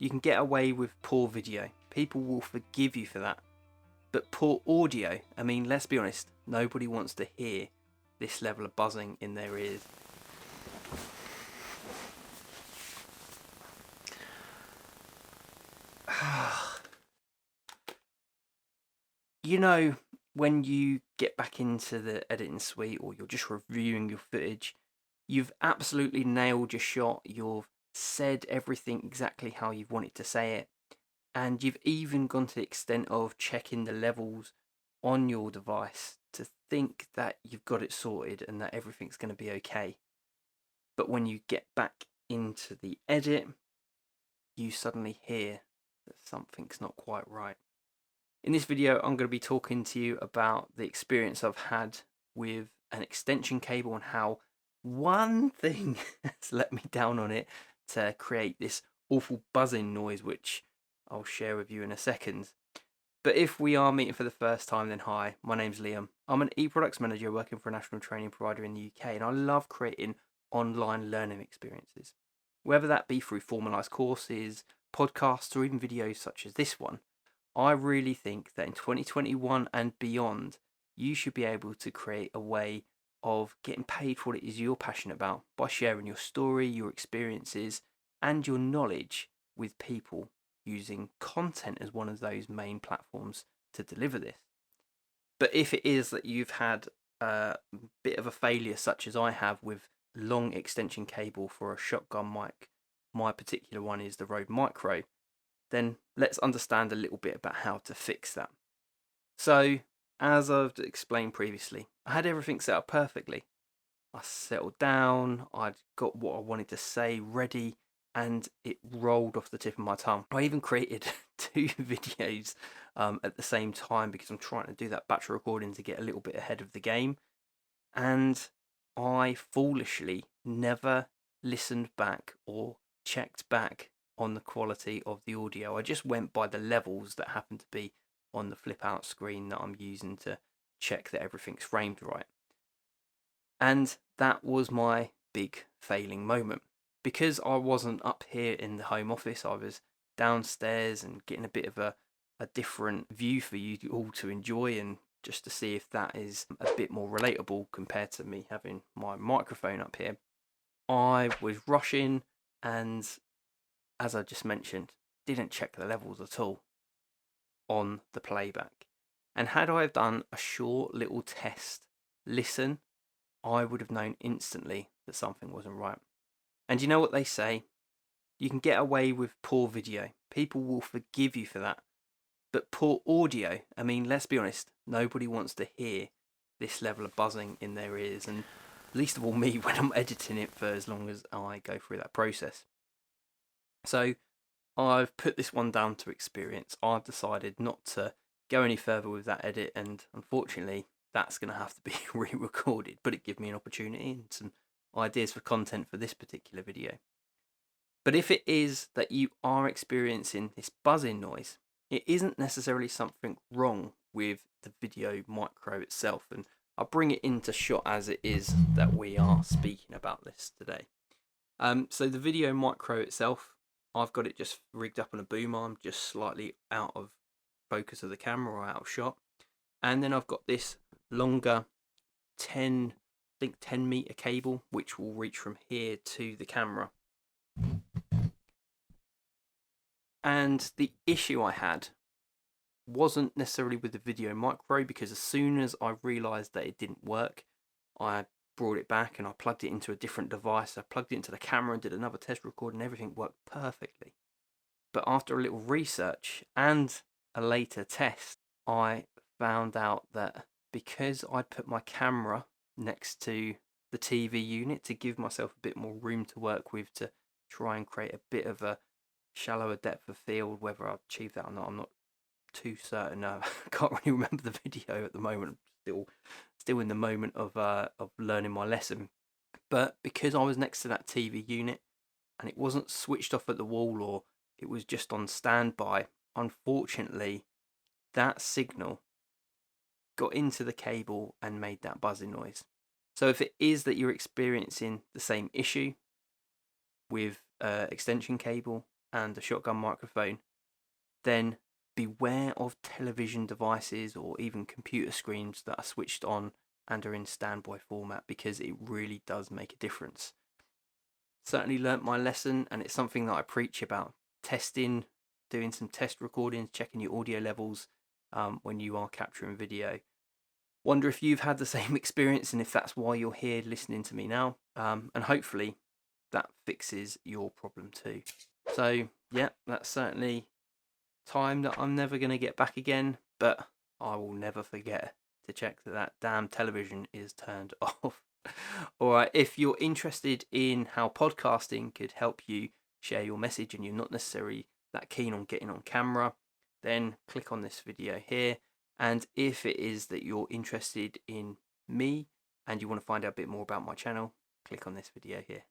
You can get away with poor video. People will forgive you for that. But poor audio, I mean, let's be honest, nobody wants to hear this level of buzzing in their ears. You know, when you get back into the editing suite or you're just reviewing your footage, you've absolutely nailed your shot, you've said everything exactly how you wanted to say it, and you've even gone to the extent of checking the levels on your device to think that you've got it sorted and that everything's going to be okay. But when you get back into the edit, you suddenly hear that something's not quite right. In this video, I'm going to be talking to you about the experience I've had with an extension cable and how one thing has let me down on it to create this awful buzzing noise, which I'll share with you in a second. But if we are meeting for the first time, then hi, my name's Liam. I'm an e-products manager working for a national training provider in the UK, and I love creating online learning experiences. Whether that be through formalised courses, podcasts, or even videos such as this one, I really think that in 2021 and beyond, you should be able to create a way of getting paid for what it is you're passionate about by sharing your story, your experiences, and your knowledge with people, using content as one of those main platforms to deliver this. But if it is that you've had a bit of a failure such as I have with long extension cable for a shotgun mic, my particular one is the Rode Micro, then let's understand a little bit about how to fix that. So, as I've explained previously, I had everything set up perfectly. I settled down, I'd got what I wanted to say ready, and it rolled off the tip of my tongue. I even created 2 videos at the same time because I'm trying to do that batch recording to get a little bit ahead of the game. And I foolishly never listened back or checked back on the quality of the audio. I just went by the levels that happen to be on the flip out screen that I'm using to check that everything's framed right. And that was my big failing moment. Because I wasn't up here in the home office, I was downstairs and getting a bit of a different view for you all to enjoy, and just to see if that is a bit more relatable compared to me having my microphone up here. I was rushing and, as I just mentioned, didn't check the levels at all on the playback. And had I have done a short little test listen, I would have known instantly that something wasn't right. And you know what they say? You can get away with poor video. People will forgive you for that. But poor audio, I mean, let's be honest, nobody wants to hear this level of buzzing in their ears, and least of all me when I'm editing it for as long as I go through that process. So I've put this one down to experience. I've decided not to go any further with that edit, and unfortunately that's going to have to be re-recorded, but it gave me an opportunity and some ideas for content for this particular video. But if it is that you are experiencing this buzzing noise, it isn't necessarily something wrong with the VideoMicro itself, and I'll bring it into shot as it is that we are speaking about this today. So the VideoMicro itself, I've got it just rigged up on a boom arm, just slightly out of focus of the camera or out of shot. And then I've got this longer 10 meter cable, which will reach from here to the camera. And the issue I had wasn't necessarily with the VideoMicro, because as soon as I realized that it didn't work, I brought it back and I plugged it into a different device. I plugged it into the camera and did another test record, and everything worked perfectly. But after a little research and a later test, I found out that because I put my camera next to the TV unit to give myself a bit more room to work with, to try and create a bit of a shallower depth of field, whether I achieved that or not, I'm not too certain. I can't really remember the video at the moment. I'm still in the moment of learning my lesson. But because I was next to that TV unit and it wasn't switched off at the wall, or it was just on standby, unfortunately that signal got into the cable and made that buzzing noise. So if it is that you're experiencing the same issue with extension cable, and a shotgun microphone, then beware of television devices or even computer screens that are switched on and are in standby format, because it really does make a difference. Certainly learnt my lesson, and it's something that I preach about: testing, doing some test recordings, checking your audio levels when you are capturing video. Wonder if you've had the same experience, and if that's why you're here listening to me now, and hopefully that fixes your problem too. So yeah, that's certainly time that I'm never going to get back again, but I will never forget to check that that damn television is turned off. Alright, if you're interested in how podcasting could help you share your message and you're not necessarily that keen on getting on camera, then click on this video here. And if it is that you're interested in me and you want to find out a bit more about my channel, click on this video here.